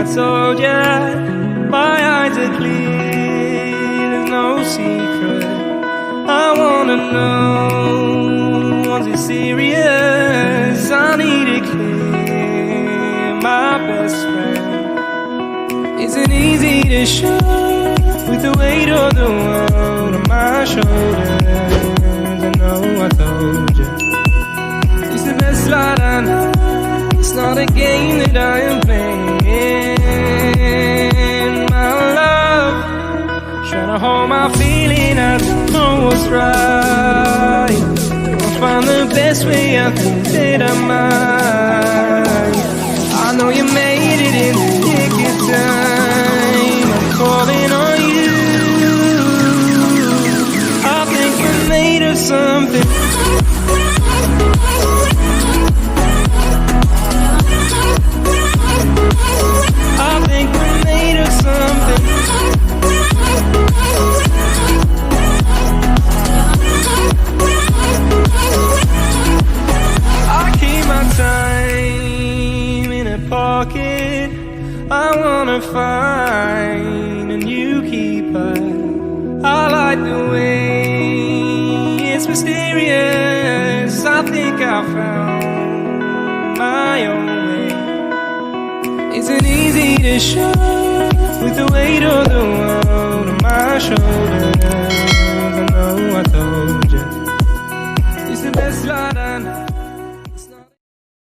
I told ya, my eyes are clear, there's no secret. I wanna know, was it serious? I need it clear, my best friend. Isn't easy to show, with the weight of the world on my shoulders. I know I told you, it's the best light I know. It's not a game that I am playing. My love, trying to hold my feeling, I don't know what's right. I'll find the best way, I think that I might. I know you made it in the nick of time. I'm calling on you. I think we're made of something. I think we're made of something. I keep my time in a pocket. I wanna find a new keeper. I like the way it's mysterious. I think I found my own way. Isn't easy to show, with the weight of the world on my shoulders. I know I told you, it's the best light I know.